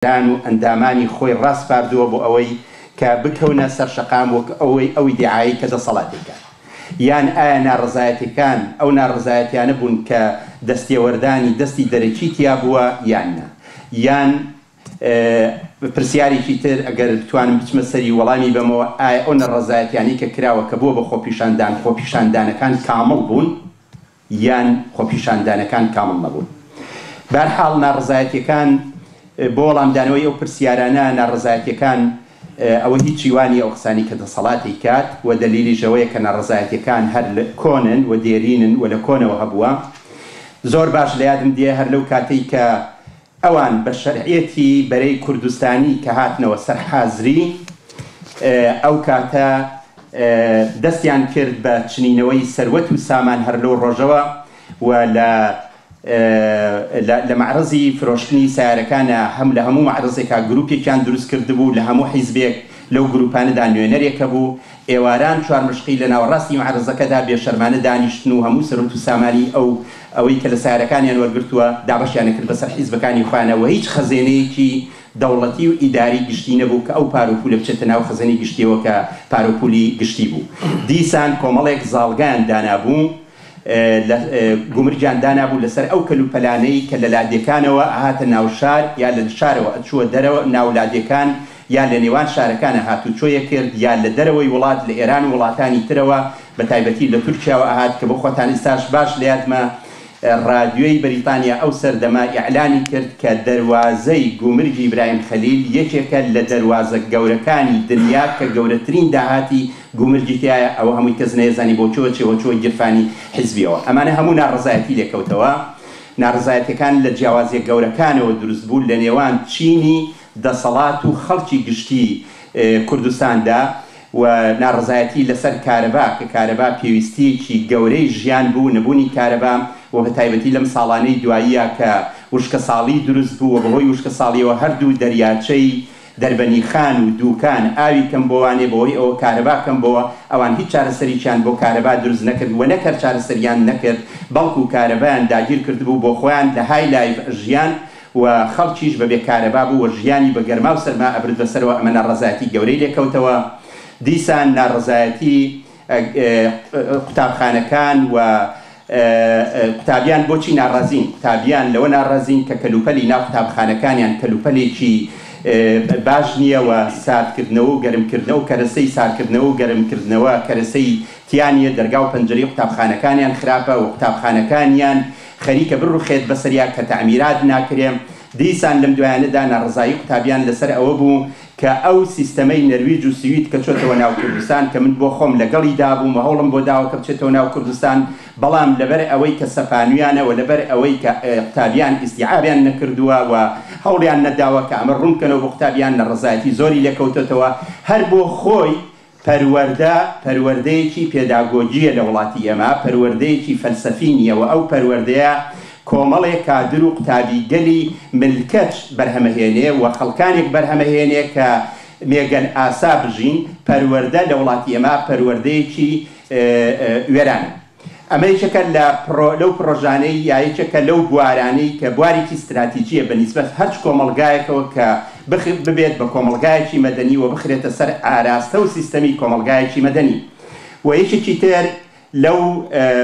و ئەندامانی خۆی ڕاستپاردووە بۆ ئەوەی کە بکەونە سەر شەقام وەک ئەوەی دیعایی کە دەسەڵاتێکە یان ئایا ناڕزایەتەکان ئەو ناڕزایەتیانە بوون کە دەستێوەردانی دەستی دەرەکی تیا بووە یان نە یان پرسیارێکی تر ئەگەر بتوانم بچمە سەری وەڵامی بەمەوە ئایا ئەو نەڕزایەتیانی کە کراوە کە بووە بە خۆپیشاندان خۆپیشاندانەکان کامڵ بوون یان خۆپیشاندانەکان کامڵ نەبوون. بەرحاڵ ناڕزایەتیەکان بۆ وەڵامدانەوەی ئەو پرسیارانە ناڕزایەتیەکان ئەوە هیچ چیوانی ئەو قسانی کە دەسەڵاتی کات و دەلیلیش ئەوەیە کە ناڕزایەتیەکان هەر کۆنن و دێرینن و لە کۆنەوە هەبووە. زۆر باش لە یادم دێ هەر لەو کاتەی کە ئەوان بە شەرعیەتی بەرەی کوردستانی کە هاتنەوە سەر حازری ئەو کاتە دەستیان کرد بە چنینەوەی سەروەت و سامان هەر لەو ڕۆژەوە و لە معرزی فرۆشتنی سیارەکانە هەم لە هەموو معرزێکا گروپێکیان دروست کردبوو لە هەموو حیزبێک لەو گروپانەدا نوێنەرێکە بوو ئێواران چوارمشقی لە ناوەڕاستی معرزەکەدا بێشەرمانە دانیشتن و هەموو سەرۆت و سامانی ئەوەی کە لە سیارەکانیان وەرگرتووە دابەشیانە کرد بەسەر حیزبەکانی خۆیانەوە هیچ خەزێنەیەکی دەوڵەتی و ئیداری گشتی نەبوو کە ئەو پارۆپولە بچێتە ناو خەزەنی گشتیەوە کە پارۆپولی گشتی بوو. دیسان کۆمەڵێک زاڵگایان دانابوو گومرجیان دانابوو لەسەر ئەو کەلوپەلانەی کە لە لادێکانەوە هاتە ناو شار یا لە شارەوە ئەچووە دەرەوە ناو لادێکان یا لە نێوان شارەکانە هاتوچۆیە کرد یا لە دەرەوەی وڵات لە ئێران و وڵاتانی ترەوە بە تایبەتی لە تورکیاوە ئاهات کە بۆ خۆتان ئێستاش باش لە یادمە ڕادیۆی بەریتانیا ئەو سەردەما ئیعلانی کرد کە دەروازەی گومرجی ئیبراهیم خەلیل یەکێکە لە دەروازە گەورەکانی دنیا کە گەورەترین داهاتی گومرجی تایە ئەوە هەمووی کەس نەیەزانی بۆ چۆ گرفانی حیزبیەوە. ئەمانە هەموو ناڕزایەتی لێکەوتەوە. ناڕزایەتەکان لە جیاوازیە گەورەکانەوە دروست بوو لە نێوان چینی دەسەڵات و خەڵکی گشتی کوردستاندا و ناڕزایەتی لەسەر کارەبا کە کارەبا پێویستیەکی گەورەی ژیان بوو نەبوونی کارەبا و بە تایبەتی لەم ساڵانەی دواییە کە وشکە ساڵی دروست بوو و بەهۆی وشکە ساڵیەوە هەردوو دەریاچەی دەربەنی خان و دووکان ئاوی کەم بۆوانێ بەهۆی ئەوە کارەبا کەم بۆوە ئەوان هیچ چارەسەریان بۆ کارەبا دروست نەکرد و نەکرد چارەسەریان نەکرد بەڵکو کارەبایان داگیر کردبوو بۆ خۆیان لە های لایف ژیان و خەڵکیش بەبێ کارەبا بوو و ژیانی بە گەرما و سەرما ئەبرد بەسەرەوە. ئەمە ناڕزایەتی گەورەی لێکەوتەوە. دیسان ناڕزایەتی قوتابخانەکان و قوتابیان بۆچی ناڕازین؟ قوتابیان لەوە ناڕازین کە کەلوپەلی ناو قوتابخانەکانیان کەلوپەلێکی باش نییە و ساردکردنەوە و گەرمکردنەوە و کەرەسەی ساردکردنەوە و گەرمکردنەوە کەرەسەی تیانە دەرگا و پەنجەرەی قوتابخانەکانیان خراپە و قوتابخانەکانیان خەریکە بڕوخێت بەسەریا کە تەعمیرات ناکرێن. دیسان لەم دوایانەدا ناڕزایی قوتابیان لەسەر ئەوە بوو کە ئەو سیستەمەی نەرویج و سوید کە چۆتەوە ناو کوردستان کە من بۆ خۆم لەگەڵی دابووم و هەوڵم بۆ داوە کە بچێتەوە ناو کوردستان بەڵام لەبەر ئەوەی کە سەپانویانە و لەبەر ئەوەی کە قوتابیان ئیستیعابیان نەکردووە و هەوڵیان نەداوە کە ئەمە ڕوونکەنەوە بۆ قوتابیان نەڕزایەتی زۆری لێکەوتێتەوە هەر بۆ خۆی پەروەردەیەکی پێداگۆجیە لە وڵاتی ئێمە پەروەردەیەکی فەلسەفی نییە و ئەو پەروەردەیە کۆمەڵێک کادر و قوتابیگەلی ملکەت بەرهەمەهێنێ و خەڵکانێک بەرهەمەهێنێ کە مێگەن ئاسا بژین پەروەردە لە وڵاتی ئێمە پەروەردەیەکی وێرانە. ئەمە یەکێکە لەو پرۆژانەی یا یەکێکە لەو بوارانەی کە بوارێکی استراتیجیە بەنسبەت هەرچ کۆمەڵگایەکەوە کە ببێت بە کۆمەڵگایەکی مەدەنی و بخرێتە سەر ئاراستە و سیستەمی کۆمەڵگایەکی مەدەنی. و یەکێکی تر لەو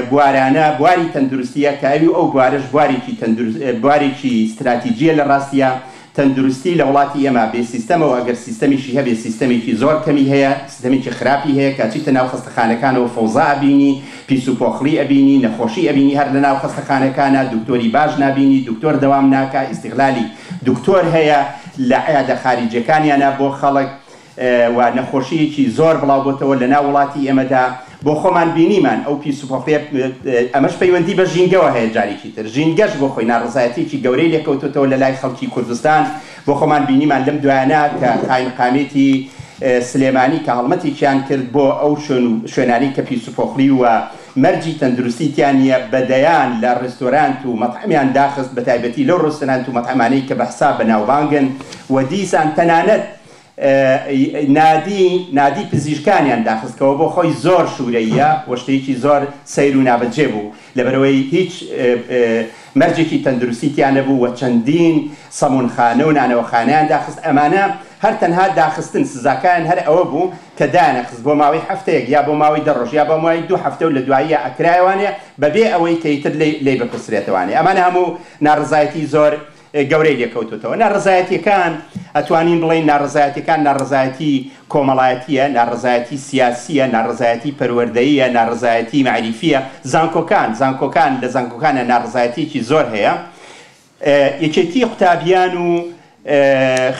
بوارانە بواری تەندروستیە کە ئەوی ئەو بوارش بوارێکی استراتیجیە لە ڕاستیە تەندروستی لە وڵاتی ئێمە بێ سیستەمەوە ئەگەر سیستەمیشی هەبێ سیستەمێکی زۆر کەمی هەیە سیستەمێکی خراپی هەیە کە چیتە ناو خەستەخانەکانەوە فەوزا ئەبینی پیس و پۆخڵی ئەبینی نەخۆشی ئەبینی هەر لە ناو خەستەخانەکانە دکتۆری باش نابینی دکتۆر دەوام ناکە ئیستیغلالی دکتۆر هەیە لە عیادە خارجیەکانیانە بۆ خەڵک و نەخۆشیەکی زۆر بڵاو بۆتەوە لە ناو وڵاتی ئێمەدا بۆ خۆمان بینیمان ئەو پیس و پۆخڵی ئەمەش پەیوەندی بە ژینگەوە هەیە جارێکی تر ژینگەش بۆ خۆی ناڕزایەتێکی گەورەی لێکەوتێتەوە لە لای خەڵکی کوردستان بۆ خۆمان بینیمان لەم دوایانە کە قایمقامێتی سلێمانی کە هەڵمەتێکیان کرد بۆ ئەو شوێنانی کە پیس و پۆخڵی و مەرجی تەندروستیتیان نیە بەدەیان لە ڕێستۆرانت و مەطعمیان داخست بە تایبەتی لەو ڕێستۆرانت و مەطعمانەی کە بە حساب بەناوبانگن و دیسان تەنانەت نادی پزیشکانیان داخستکەوە بۆ خۆی زۆر شوورەیە و شتێکی زۆر سەیر و نابەجێ بوو لەبەرەوەی هیچ مەرجێکی تەندروستیان نەبوو و چەندین سەمونخانە و نانەوەخانەیان داخست ئەمانە هەر تەنها داخستن سزاکان هەر ئەوە بوو کە دانەخست بۆ ماوەی هەفتەیەک یا بۆ ماوەی دەڕۆژ یا بۆ ماوەی 2 هەفتە و لە دواییە ئەکرایوانێ بەبێ ئەوەی کەیتر لێ بپسرێتەوانێ ئەمانە هەموو ناڕزایەتی زۆر گەورەی لێکەوتوتەوە ناڕزایەتیەکان ئەتوانین بڵێن ناڕزایەتیەکان ناڕزایەتی کۆمەڵایەتیە ناڕزایەتی سیاسیە ناڕزایەتی پەروەردەییە ناڕزایەتی معریفیە زانکۆکان لە زانکۆکانە ناڕزایەتیکی زۆر هەیە یەکێتی قوتابیان و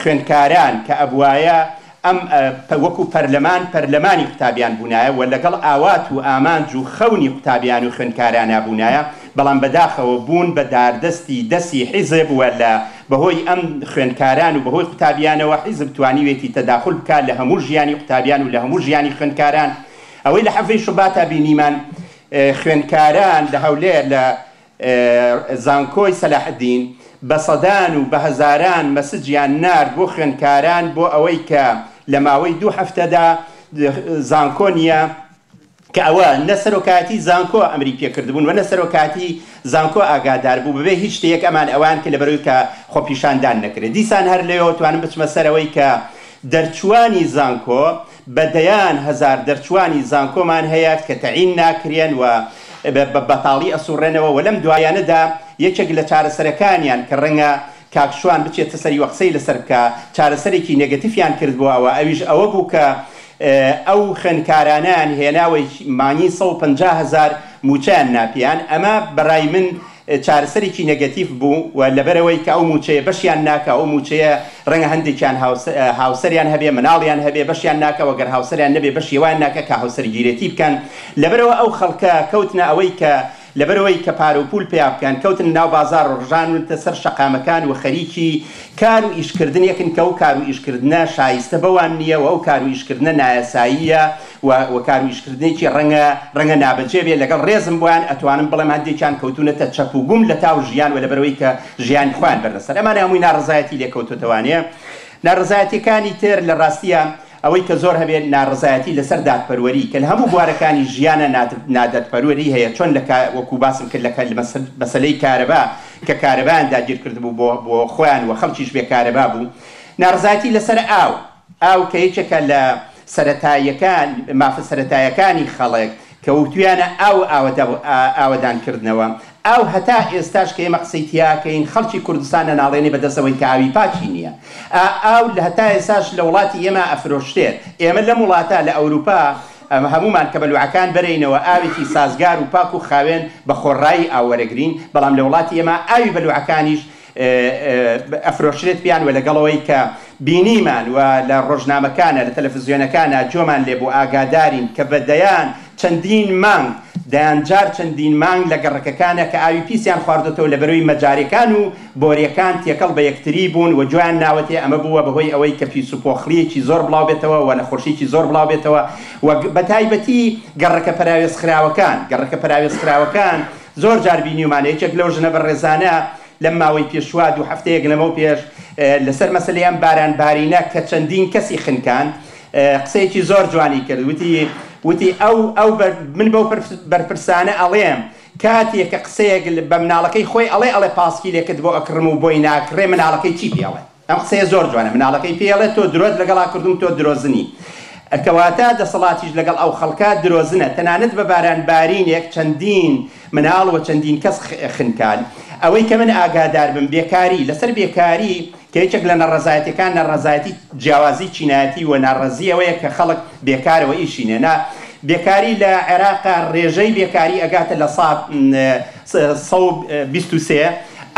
خوێندکاران کە ئەبوایە ئەم وەکو پەرلەمانی قوتابیان بوونایە و لەگەڵ ئاوات و ئامانج و خەونی قوتابیان و خوێندکارانە بوونایە بەڵام بەداخەوە بوون بە دەستی حیزب و لە بەهۆی ئەم خوێندکاران و بەهۆی قوتابیانەوە حیزب توانیوێتی تەداخل بکات لە هەموو ژیانی قوتابیان و لە هەموو ژیانی خوێندکاران ئەوەی لە حەفەی شوباتە بینیمان خوێندکاران لە هەولێر لە زانکۆی سەلاحەدین بە سەدان و بە هەزاران مەسجیان نارد بۆ خوێندکاران بۆ ئەوەی کە لە ماوەی 2 هەفتەدا زانکۆ نییە کە ئەوە نەسەرۆکاتی زانکۆ ئەمری پێکردبوون و نەسەرۆکاتی زانکۆ ئاگادار بوو ببێ هیچ شتێک ئەمان ئەوان کە لەبەرەوەی کە خۆپیشاندان نەکرێت دیسان هەر لێەوە توانم بچمە سەرەوەی کە دەرچوانی زانکۆ بەدەیان هەزار دەرچوانی زانکۆمان هەیە کە تەعین ناکرێن و بەتاڵی ئەسوڕێنەوە و لەم دوایانەدا یەکێک لە چارەسەرەکانیان کە ڕەنگە کاکشوان بچێتە سەری وەقسەی لەسەر بکە چارەسەرێکی نێگەتیفیان کردبووەوە ئەویش ئەوە بوو کە ئەو خوێندکارانیان هێناوەی مانی 150,000 موچیان ناپیان ئەمە بەڕای من چارەسەرێکی نێگەتیف بوو و لەبەرەوەی کە ئەو موچەیە بەشیان ناکە ئەو موچەیە ڕەنگە هەندێکیان هاوسەریان هەبێ مناڵیان هەبێ بەشیان ناکە وەگەر هاوسەریان نەبێ بەشیوان ناکە کە هاوسەرگیرێتی بکەن لەبەرەوە ئەو خەڵکە کەوتنە ئەوەی کە لەبەرەوەی کە پارە و پول پێیا بکەن کەوتن ناو بازار و ڕژانونتە سەر شەقامەکان و خەریکی کار و ئیشکردنێکن کە ئەو کار و ئیشکردنە شایستە بەوان نییە و ئەو کار و ئیشکردنە نایەساییە و کار و ئیشکردنێکی ڕەنگە نابەجێ بێ لەگەڵ ڕێزم بۆیان ئەتوانم بڵێم هەندێکیان کەوتونەتە چەپ و گوم لە تاو ژیان و لەبەرەوەی کە ژیان خوان بەردەسەر ئەمانە هەمووی ناڕزایەتی لێکەوتوتەوانەیە ناڕزایەتیەکانی تر لە ڕاستیە ئەوەی کە زۆر هەبێت ناڕزایەتی لەسەر دادپەروەری کە لە هەموو بوارەکانی ژیانە نادەتپەروەری هەیە چۆن وەکو باسم کرد لە مەسەلەی کارەبا کە کارەبایان داگیر کردبوو بۆ خۆیان و خەڵکیش بێ کارەبا بوو ناڕزایەتی لەسەر ئاو کە یەکێکە لە مافە سەرەتایەکانی خەڵک کە وتویانە ئاوەدانکردنەوە ئەو هەتا ئێستاش کە ئێمە قسەی تیاکەین خەڵکی کوردستانە ناڵێنێ بەدەستەوەی کە ئاوی پاکی نییە ئاو لە هەتا ئێستاش لە وڵاتی ئێمە ئەفرۆشتێت ئێمە لەم وڵاتە لە ئەوروپا هەمومان کە بەلوعەکان بەرینەوە ئاوێکی سازگار و پاک و خاوێن بە خۆڕایی ئاوەرەگرین بەڵام لە وڵاتی ئێمە ئاوی بەلوعەکانیش ئەفرۆشرێت پیان و لەگەڵەوەی کە بینیمان و لە ڕۆژنامەکانە لە تەلەڤیزیۆنەکانە جۆمان لێ بۆ ئاگادارین کە بەدەیان چەندین مانگ دەیانجار چەندین مانگ لە گەڕەکەکانە کە ئاوی پیسیان خواردەوە لە بەرەوەی مەجارەکان و بۆریەکان تێکەڵ بە یەکتری بوون و جویان ناوەتێ ئەمە بووە بەهۆی ئەوەی کە پیس و پۆخلیەکی زۆر بڵاو بێتەوە و نەخۆشیێکی زۆر بڵاو بێتەوە و بە تایبەتی گەڕەکە پەراوێزخراوەکان زۆر جار بینیومانە یەکێک لەو ژنە بەڕێزانە لەم ماوەی پێشوا 2 هەفتەیەک لەمەو پێش لەسەر مەسەلەیان بارانبارینە کە چەندین کەسی خنکان قسەیەکی زۆر جوانی کرد وتی ئەو من بەو بەرپرسانە ئەڵێم کاتێک کە قسەیەک بە مناڵەکەی خۆی ئەڵێ پاسکی لێکرد بۆ ئەکڕم و بۆی ناکڕێ مناڵەکەی چی پێڵێ ئەم قسەیە زۆر جوانە مناڵەکەی پێڵێت تۆ درۆت لەگەڵا کردوم تۆ درۆزنی ئەکەواتە دەسەڵاتیش لەگەڵ ئەو خەڵکە درۆزنە تەنانەت بە بارانبارینێک چەندین مناڵ و چەندین کەس خنکان ئەوەی کە من ئاگادار بم بێکاری لەسەر بێکاری کە یەکێک لە نەڕەزایەتەکان نەڕەزایەتی جیاوازی چینایەتی و ناڕەزی ئەوەیە کە خەڵک بێکارەوە ئیشینێنا بێکاری لە عێراقا ڕێژەی بێکاری ئەگاتە لە 123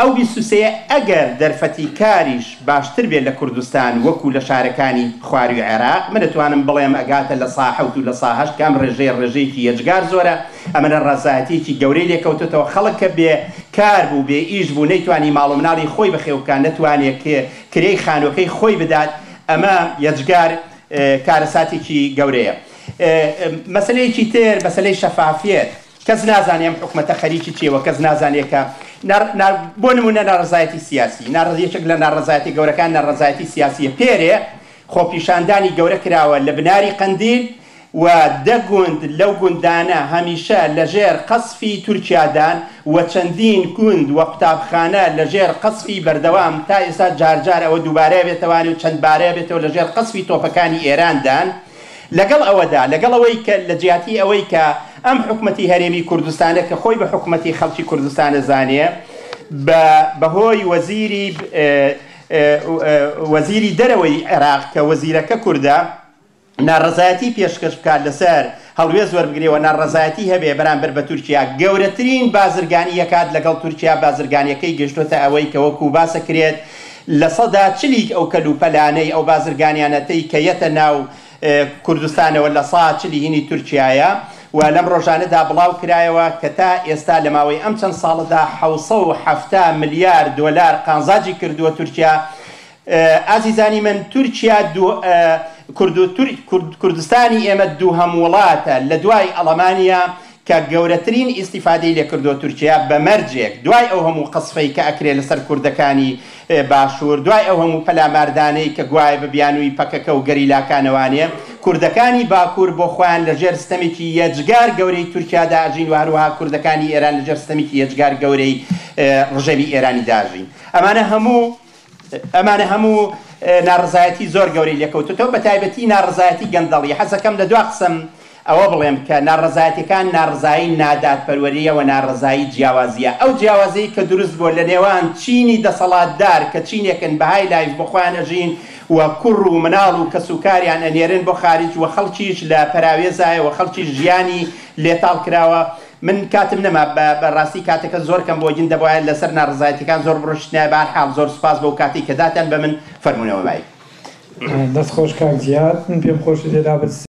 ئەو 23 ئەگەر دەرفەتی کاریش باشتر بێت لە کوردستان وەکو لە شارەکانی خواروی عێراق من دەتوانم بڵێم ئەگاتە لە 107 و لە 108 کام ڕێژەیەکی یەجگار زۆرە ئەمەە ڕەزایەتێکی گەورەی لێکەوتێتەوە خەڵک کە بێ کار بوو بێ ئیش بوو نەیتوانی ماڵ و مناڵی خۆی بەخێوکان نەتوانێت کرێی خانوەکەی خۆی بدات ئەمە یەجگار کارەساتێکی گەورەیە مەسەلەیەکی تر مەسەلەی شەفافیت کەس نازانێم حکومەتە خەریکی چیەوە کەس نازانێکە بۆ نمونە ناڕزایەتی سیاسی یەکێک لە ناڕزایەتی گەورەکان ناڕزایەتی سیاسیە پێرێ خۆپیشاندانی گەورە کراوە لە بناری قەندیل و دەگوند لەو گوندانە هەمیشە لەژێر قەسفی تورکیادان و چەندین گوند و قوتابخانە لەژێر قەسفی بەردەوام تا ئێستا جارجار ئەوە دووبارەیە بێتەوانی و چەند بارەیە بێتەوە لەژێر قەسفی تۆپەکانی ئێراندان. لەگەڵ ئەوەدا لەگەڵ ئەوەی کە لە جیاتی ئەوەی کە ئەم حکومەتی هەرێمی کوردستانە کە خۆی بە حکومەتی خەڵکی کوردستانە زانێ بەهۆی وەزیری دەرەوەی عێراق کە وەزیرەکە کووردە ناڕەزایەتی پێشکەش بکات لەسەر هەڵوێز وەربگرێەوە ناڕەزایەتی هەبێ بەرامبەر بە تورکیا گەورەترین بازرگانی یەکات لەگەڵ تورکیا بازرگانیەکەی گەشتوتە ئەوەی کە وەکو باسە کرێت لە سەدا چلیک ئەو کەلوپەلانەی ئەو بازرگانیانەتەی کە یەتە ناو کوردستانەوە لە سا چلی هینی تورکیایە و لەم ڕۆژانەدا بڵاو کرایەوە کە تا ئێستا لە ماوەی ئەم چەند ساڵەدا 770 ملیار دۆلار قازانجی کردووە تورکیا. ئازیزانی من تورکیا کوردستانی ئێمە دووهەم وڵاتە لە دوای ئەڵەمانیا کە گەورەترین ئیستیفادەی لێ کردووە تورکیا بە مەرجێک دوای ئەو هەموو قەسفەی کە ئەکرێ لەسەر کوردەکانی باشوور دوای ئەو هەموو پەلاماردانەی کە گوایە بە بیانووی پەکەکە و گەریلاکانەوانێ کوردەکانی باکوور بۆ خۆیان لەژێر ستەمێکی یەجگار گەورەی تورکیادا ئەژین و هەروەها کوردەکانی ئێران لەژێر ستەمێکی یەجگار گەورەی ڕژەمی ئێرانی داژین. ئەمانە هەموو ناڕزایەتی زۆر گەورەی لێکەوتوتەوە بە تایبەتی ناڕزایەتی گەندەڵی. حەزەکەم لە دوا قسم ئەوە بڵێم کە ناڕزایەتەکان ناڕزایی نادادپەروەریە و ناڕزایی جیاوازیە. ئەو جیاوازەی کە دروست بووە لە نێوان چینی دەسەڵاتدار کە چینێکن بەهای لایف بۆ خۆیان ئەژین و کوڕ و مناڵ و کەسوکاریان ئەنێرن بۆ خارج و خەڵکیش لە پەراوێزایە و خەڵکی ژیانی لێتاڵ کراوە. من کاتم نەما بەڕاستی کاتەکە زۆر کەم بۆ گین دەبواە لەسەر ناڕزایەتەکان زۆر بڕشتنە بەهەرحاڵ زۆر سوپاس بەو کاتی کە داتان بە من فەرمونەوە مای دەست خۆش کاک زیاد من پێم خۆش لێدا